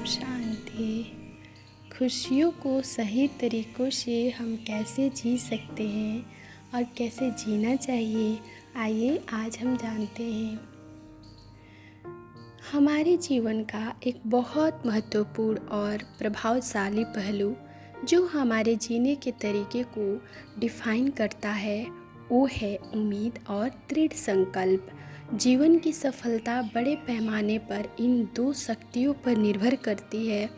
शांति। खुशियों को सही तरीक़ों से हम कैसे जी सकते हैं और कैसे जीना चाहिए, आइए आज हम जानते हैं। हमारे जीवन का एक बहुत महत्वपूर्ण और प्रभावशाली पहलू जो हमारे जीने के तरीके को डिफ़ाइन करता है वो है उम्मीद और दृढ़ संकल्प। जीवन की सफलता बड़े पैमाने पर इन दो शक्तियों पर निर्भर करती है।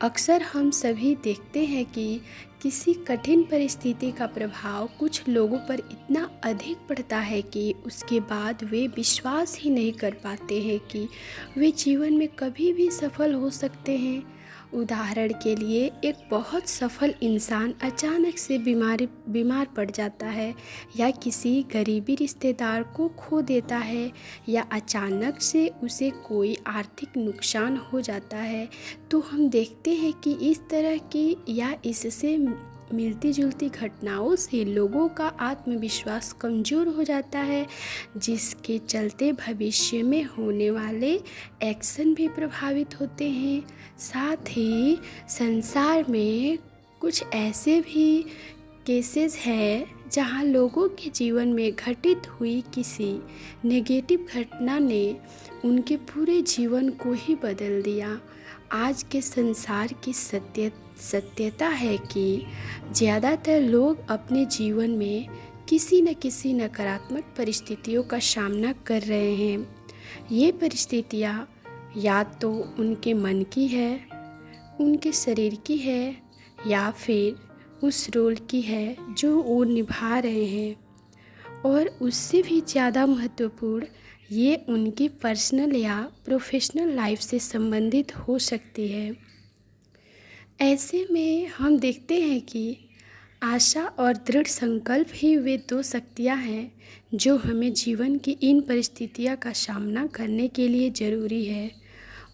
अक्सर हम सभी देखते हैं कि किसी कठिन परिस्थिति का प्रभाव कुछ लोगों पर इतना अधिक पड़ता है कि उसके बाद वे विश्वास ही नहीं कर पाते हैं कि वे जीवन में कभी भी सफल हो सकते हैं। उदाहरण के लिए एक बहुत सफल इंसान अचानक से बीमार पड़ जाता है या किसी गरीबी रिश्तेदार को खो देता है या अचानक से उसे कोई आर्थिक नुकसान हो जाता है, तो हम देखते हैं कि इस तरह की या इससे मिलती जुलती घटनाओं से लोगों का आत्मविश्वास कमज़ोर हो जाता है, जिसके चलते भविष्य में होने वाले एक्शन भी प्रभावित होते हैं। साथ ही संसार में कुछ ऐसे भी केसेस हैं जहां लोगों के जीवन में घटित हुई किसी नेगेटिव घटना ने उनके पूरे जीवन को ही बदल दिया। आज के संसार की सत्यता है कि ज़्यादातर लोग अपने जीवन में किसी न किसी नकारात्मक परिस्थितियों का सामना कर रहे हैं। ये परिस्थितियाँ या तो उनके मन की है, उनके शरीर की है या फिर उस रोल की है जो वो निभा रहे हैं, और उससे भी ज़्यादा महत्वपूर्ण ये उनकी पर्सनल या प्रोफेशनल लाइफ से संबंधित हो सकती है। ऐसे में हम देखते हैं कि आशा और दृढ़ संकल्प ही वे दो शक्तियाँ हैं जो हमें जीवन की इन परिस्थितियों का सामना करने के लिए ज़रूरी है।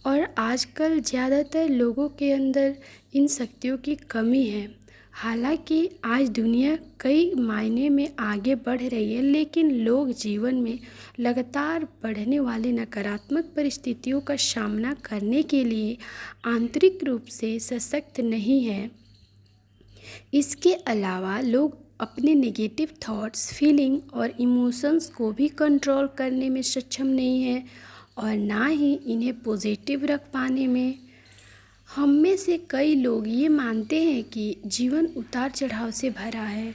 और आजकल ज़्यादातर लोगों के अंदर इन शक्तियों की कमी है। हालांकि आज दुनिया कई मायने में आगे बढ़ रही है, लेकिन लोग जीवन में लगातार बढ़ने वाली नकारात्मक परिस्थितियों का सामना करने के लिए आंतरिक रूप से सशक्त नहीं है। इसके अलावा लोग अपने नेगेटिव थॉट्स, फीलिंग और इमोशंस को भी कंट्रोल करने में सक्षम नहीं है और ना ही इन्हें पॉजिटिव रख पाने में। हम में से कई लोग ये मानते हैं कि जीवन उतार चढ़ाव से भरा है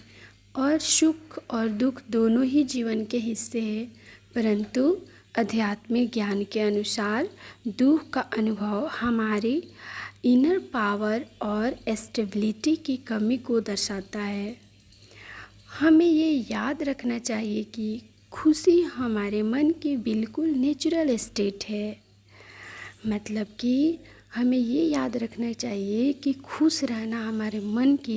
और सुख और दुख दोनों ही जीवन के हिस्से हैं, परंतु आध्यात्मिक ज्ञान के अनुसार दुख का अनुभव हमारी इनर पावर और स्टेबिलिटी की कमी को दर्शाता है। हमें ये याद रखना चाहिए कि खुशी हमारे मन की बिल्कुल नेचुरल स्टेट है। मतलब कि हमें ये याद रखना चाहिए कि खुश रहना हमारे मन की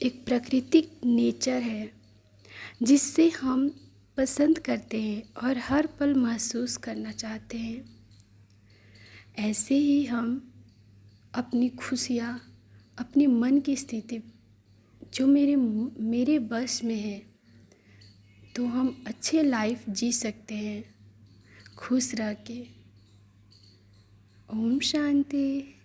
एक प्राकृतिक नेचर है जिससे हम पसंद करते हैं और हर पल महसूस करना चाहते हैं। ऐसे ही हम अपनी खुशियाँ, अपनी मन की स्थिति जो मेरे बस में है, तो हम अच्छे लाइफ जी सकते हैं खुश रह के। ओम शांति।